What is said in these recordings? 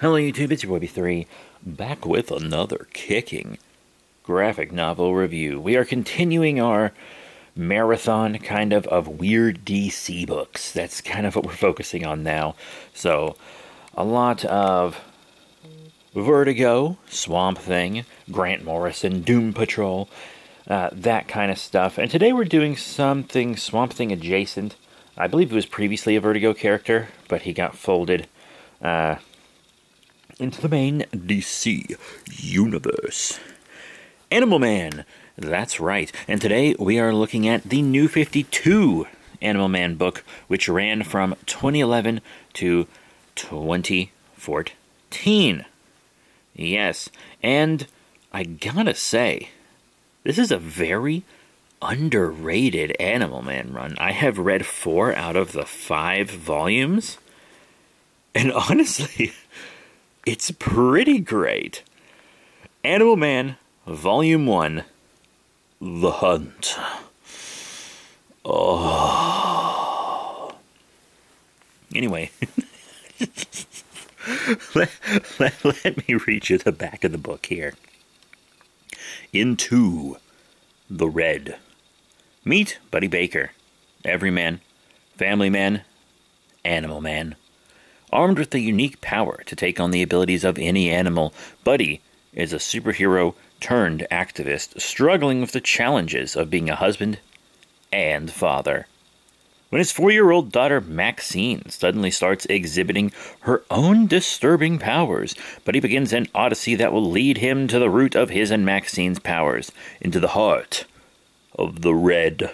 Hello YouTube, it's your boy B3, back with another kicking graphic novel review. We are continuing our marathon, of weird DC books. That's kind of what we're focusing on now. So, a lot of Vertigo, Swamp Thing, Grant Morrison, Doom Patrol, that kind of stuff. And today we're doing something Swamp Thing adjacent. I believe it was previously a Vertigo character, but he got folded into the main DC universe. Animal Man, that's right. And today we are looking at the New 52 Animal Man book, which ran from 2011 to 2014. Yes, and I gotta say, this is a very underrated Animal Man run. I have read 4 out of the 5 volumes, and honestly, it's pretty great. Animal Man, Volume 1, The Hunt. Oh. Anyway, let me read you the back of the book here. Into the Red. Meet Buddy Baker, Everyman, Family Man, Animal Man. Armed with the unique power to take on the abilities of any animal, Buddy is a superhero turned activist struggling with the challenges of being a husband and father. When his 4-year-old daughter Maxine suddenly starts exhibiting her own disturbing powers, Buddy begins an odyssey that will lead him to the root of his and Maxine's powers, into the heart of the Red.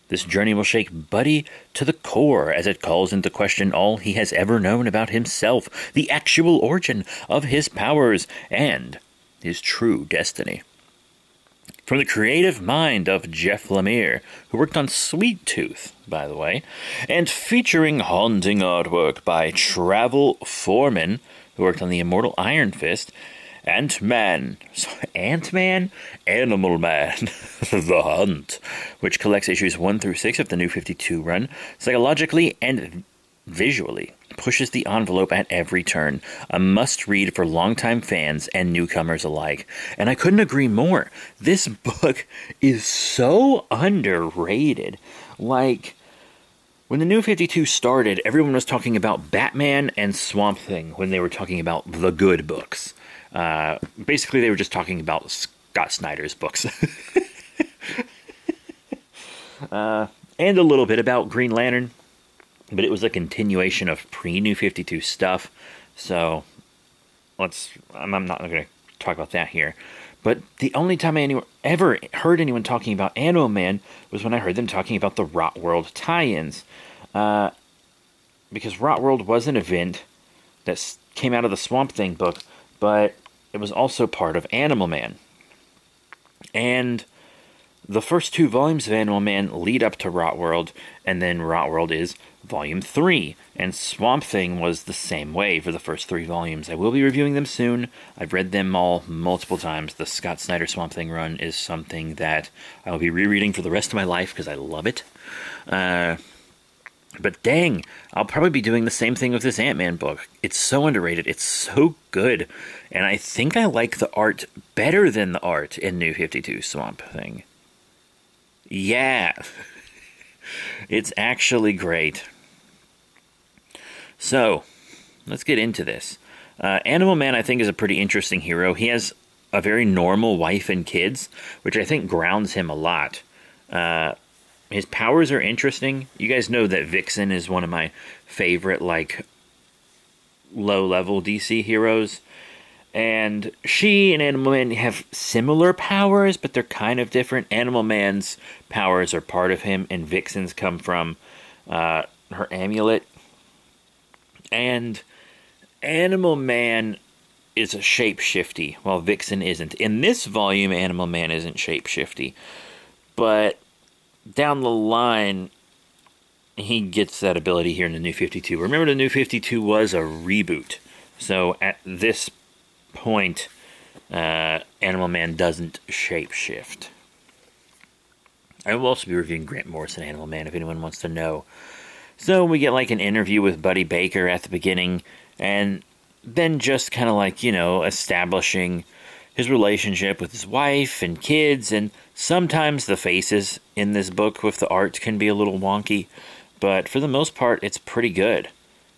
This journey will shake Buddy to the core as it calls into question all he has ever known about himself, the actual origin of his powers, and his true destiny. From the creative mind of Jeff Lemire, who worked on Sweet Tooth, by the way, and featuring haunting artwork by Travel Foreman, who worked on the Immortal Iron Fist, Ant-Man, Animal Man, The Hunt, which collects issues 1 through 6 of the New 52 run, psychologically and visually pushes the envelope at every turn. A must-read for longtime fans and newcomers alike. And I couldn't agree more. This book is so underrated. Like, when the New 52 started, everyone was talking about Batman and Swamp Thing when they were talking about the good books. Basically, they were just talking about Scott Snyder's books. And a little bit about Green Lantern, but it was a continuation of pre-New 52 stuff, so I'm not going to talk about that here. But the only time I ever heard anyone talking about Animal Man was when I heard them talking about the Rot World tie-ins. Because Rot World was an event that came out of the Swamp Thing book, but it was also part of Animal Man. And the first 2 volumes of Animal Man lead up to Rot World, and then Rot World is Volume 3, and Swamp Thing was the same way for the first 3 volumes. I will be reviewing them soon. I've read them all multiple times. The Scott Snyder Swamp Thing run is something that I will be rereading for the rest of my life because I love it. But dang, I'll probably be doing the same thing with this Ant-Man book. It's so underrated. It's so good. And I think I like the art better than the art in New 52 Swamp Thing. Yeah. It's actually great. So, let's get into this. Animal Man, I think, is a pretty interesting hero. He has a very normal wife and kids, which I think grounds him a lot. His powers are interesting. You guys know that Vixen is one of my favorite, low-level DC heroes. And she and Animal Man have similar powers, but they're kind of different. Animal Man's powers are part of him, and Vixen's come from her amulet. And Animal Man is a shapeshifty, while Vixen isn't. In this volume, Animal Man isn't shapeshifty. But down the line, he gets that ability here in the New 52. Remember, the New 52 was a reboot. So at this point, Animal Man doesn't shapeshift. I will also be reviewing Grant Morrison Animal Man if anyone wants to know. So we get like an interview with Buddy Baker at the beginning, and then just kind of like, establishing his relationship with his wife and kids, and sometimes the faces in this book with the art can be a little wonky, but for the most part, it's pretty good,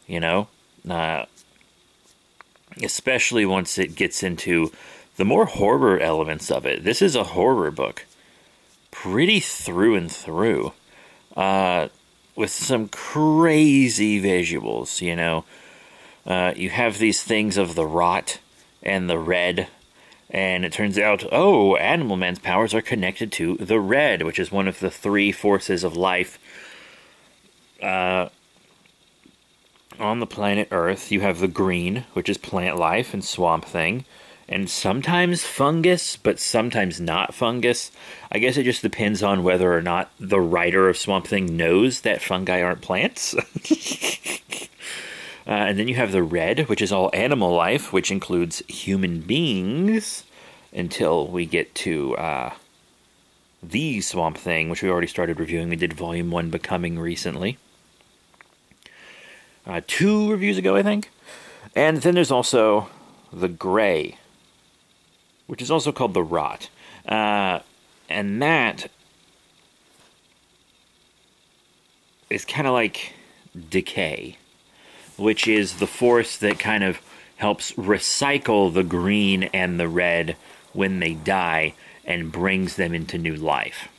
you know? Especially once it gets into the more horror elements of it. This is a horror book, pretty through and through, with some crazy visuals, you have these things of the rot and the red, and it turns out, Animal Man's powers are connected to the red, which is one of the three forces of life. On the planet Earth, you have the green, which is plant life and Swamp Thing, and sometimes fungus, but sometimes not fungus. I guess it just depends on whether or not the writer of Swamp Thing knows that fungi aren't plants. And then you have the red, which is all animal life, which includes human beings, until we get to the Swamp Thing, which we already started reviewing. We did Volume 1 Becoming recently. 2 reviews ago, I think. And then there's also the gray, which is also called the rot. And that is kind of like decay, which is the force that kind of helps recycle the green and the red when they die and brings them into new life.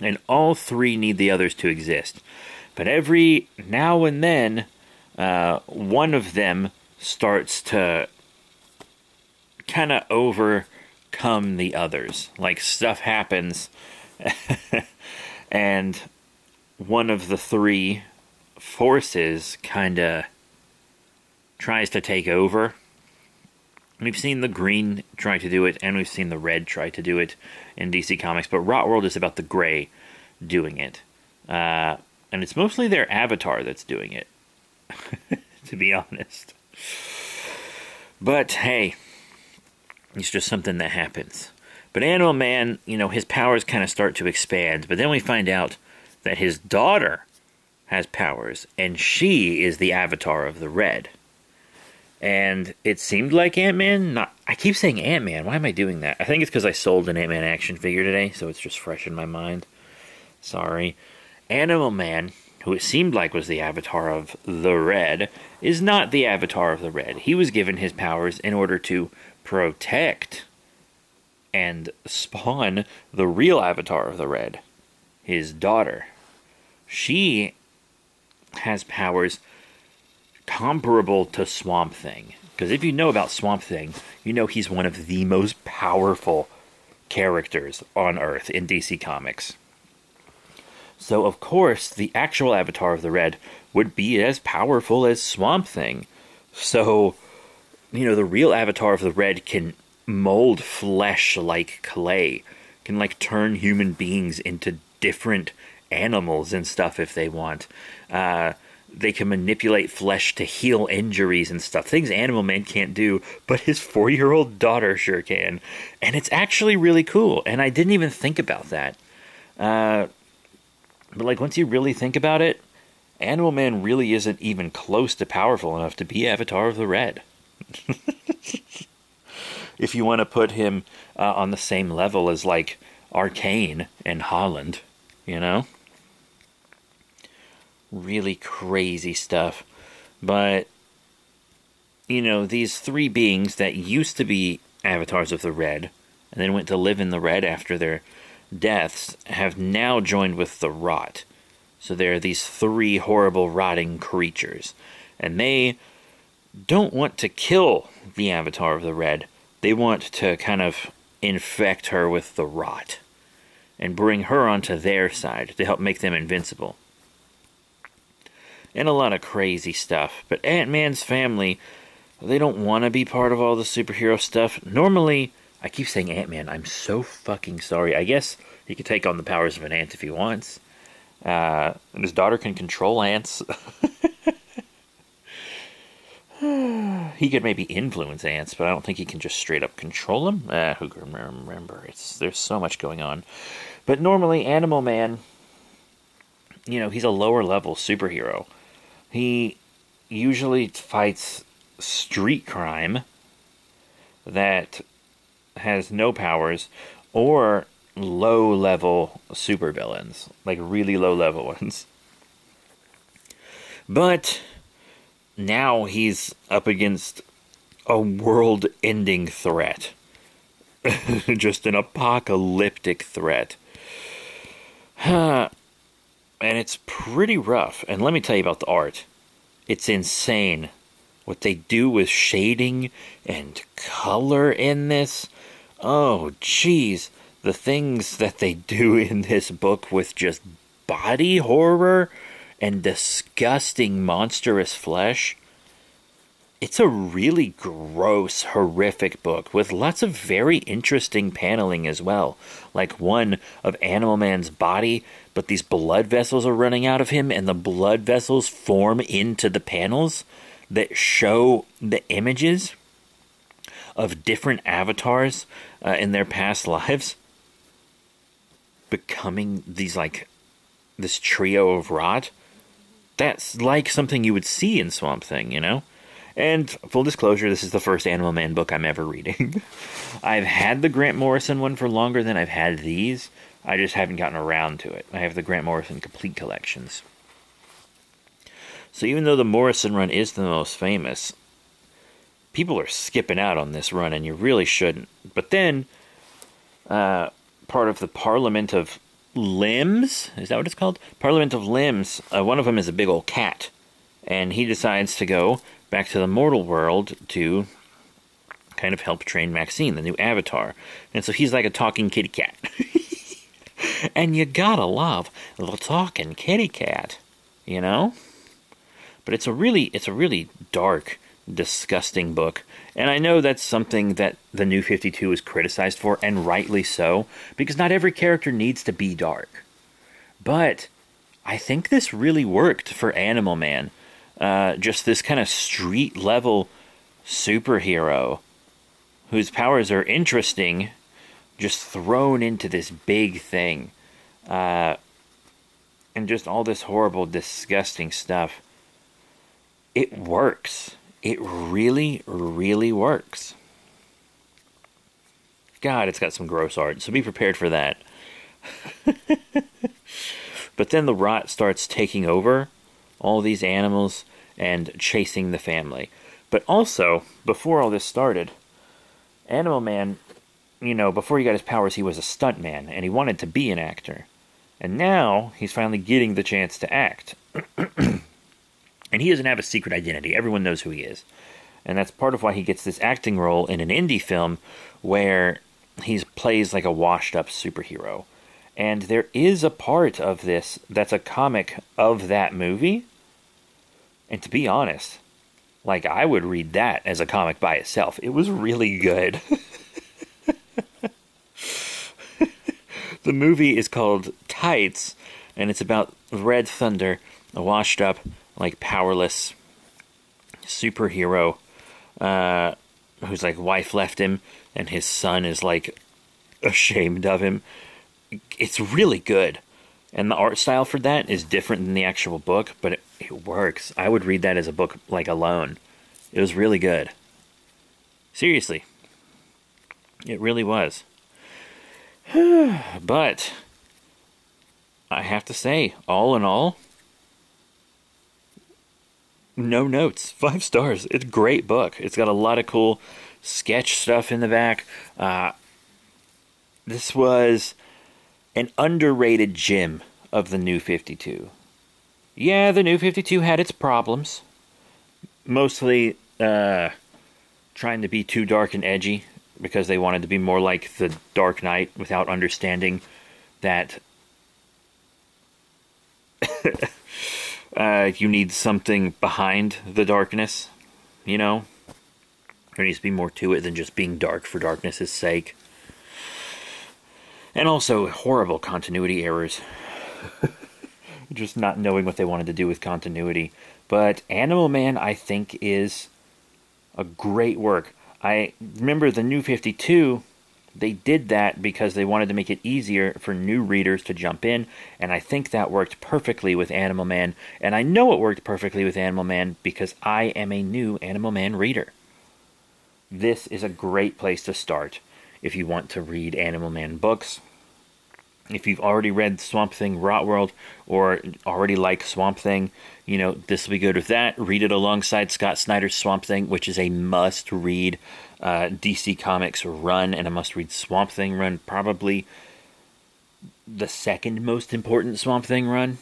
And all three need the others to exist. But every now and then, one of them starts to kind of overcome the others. Like, stuff happens, and one of the three forces kind of tries to take over. We've seen the green try to do it, and we've seen the red try to do it in DC Comics, but Rot World is about the gray doing it. And it's mostly their avatar that's doing it, to be honest. But hey, it's just something that happens. But Animal Man, his powers kind of start to expand, but then we find out that his daughter has powers, and she is the avatar of the red. And it seemed like Ant-Man, I keep saying Ant-Man, why am I doing that? I think it's because I sold an Ant-Man action figure today, so it's just fresh in my mind. Sorry. Animal Man, who it seemed like was the avatar of the red, is not the avatar of the red. He was given his powers in order to protect and spawn the real avatar of the red, his daughter. She has powers comparable to Swamp Thing. Because if you know about Swamp Thing, you know he's one of the most powerful characters on Earth in DC Comics. So, of course, the actual avatar of the red would be as powerful as Swamp Thing. So, the real avatar of the red can mold flesh like clay, can, turn human beings into different animals and stuff if they want. They can manipulate flesh to heal injuries and stuff. Things Animal Man can't do, but his 4-year-old daughter sure can. And it's actually really cool, and I didn't even think about that. But, once you really think about it, Animal Man really isn't even close to powerful enough to be Avatar of the Red. If you want to put him on the same level as, Arcane and Holland, Really crazy stuff. But, these three beings that used to be avatars of the red, and then went to live in the red after their deaths, have now joined with the rot. So there are these three horrible rotting creatures. And they don't want to kill the avatar of the red. They want to kind of infect her with the rot and bring her onto their side to help make them invincible. And a lot of crazy stuff. But Ant-Man's family, they don't want to be part of all the superhero stuff. Normally, I keep saying Ant-Man, I'm so fucking sorry. I guess he could take on the powers of an ant if he wants. And his daughter can control ants. He could maybe influence ants, but I don't think he can just straight up control them. Who can remember? There's so much going on. But normally, Animal Man, he's a lower level superhero. He usually fights street crime that has no powers, or low-level supervillains, like really low-level ones. But now he's up against a world-ending threat. Just an apocalyptic threat. And it's pretty rough. And let me tell you about the art. It's insane. What they do with shading and color in this. Oh, jeez. The things that they do in this book with just body horror and disgusting monstrous flesh. It's a really gross, horrific book with lots of very interesting paneling as well. Like one of Animal Man's body, but these blood vessels are running out of him, and the blood vessels form into the panels that show the images of different avatars in their past lives, becoming this trio of rot. That's like something you would see in Swamp Thing, you know? And full disclosure, this is the first Animal Man book I'm ever reading. I've had the Grant Morrison one for longer than I've had these. I just haven't gotten around to it. I have the Grant Morrison complete collections. So even though the Morrison run is the most famous, people are skipping out on this run, and you really shouldn't. But then, part of the Parliament of Limbs, is that what it's called? Parliament of Limbs, one of them is a big old cat. And he decides to go back to the mortal world to kind of help train Maxine, the new avatar. And so he's like a talking kitty cat. And you gotta love the talking kitty cat, you know? But it's a really dark, disgusting book. And I know that's something that the New 52 is criticized for, and rightly so, because not every character needs to be dark. But I think this really worked for Animal Man. Just this kind of street-level superhero whose powers are interesting, just thrown into this big thing. And just all this horrible, disgusting stuff. It works. It really, really works. God, it's got some gross art, so be prepared for that. But then the rot starts taking over all these animals and chasing the family. But also, before all this started, Animal Man, you know, before he got his powers, he was a stuntman, and he wanted to be an actor. And now, he's finally getting the chance to act. And he doesn't have a secret identity. Everyone knows who he is. And that's part of why he gets this acting role in an indie film where he plays like a washed-up superhero. And there is a part of this that's a comic of that movie. And to be honest, like, I would read that as a comic by itself. It was really good. The movie is called Tights, and it's about Red Thunder, a washed-up, like, powerless superhero whose, like, wife left him, and his son is, like, ashamed of him. It's really good. And the art style for that is different than the actual book, but it works. I would read that as a book, like, alone. It was really good. Seriously. It really was. But I have to say, all in all, no notes. 5 stars. It's a great book. It's got a lot of cool sketch stuff in the back. This was an underrated gem of the New 52. Yeah, the New 52 had its problems. Mostly trying to be too dark and edgy because they wanted to be more like the Dark Knight without understanding that you need something behind the darkness, you know? There needs to be more to it than just being dark for darkness' sake. And also horrible continuity errors. Just not knowing what they wanted to do with continuity. But Animal Man, I think, is a great work. I remember the New 52, They did that because they wanted to make it easier for new readers to jump in, and I think that worked perfectly with Animal Man, and I know it worked perfectly with Animal Man because I am a new Animal Man reader. This is a great place to start if you want to read Animal Man books. If you've already read Swamp Thing Rot World or already like Swamp Thing, this will be good with that. Read it alongside Scott Snyder's Swamp Thing, which is a must-read DC Comics run and a must-read Swamp Thing run. Probably the second most important Swamp Thing run,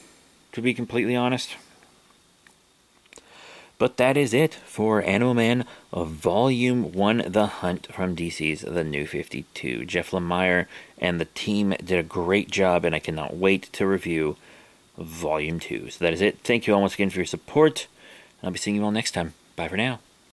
to be completely honest. But that is it for Animal Man of Volume 1, The Hunt from DC's The New 52. Jeff Lemire and the team did a great job, and I cannot wait to review Volume 2. So that is it. Thank you all once again for your support. I'll be seeing you all next time. Bye for now.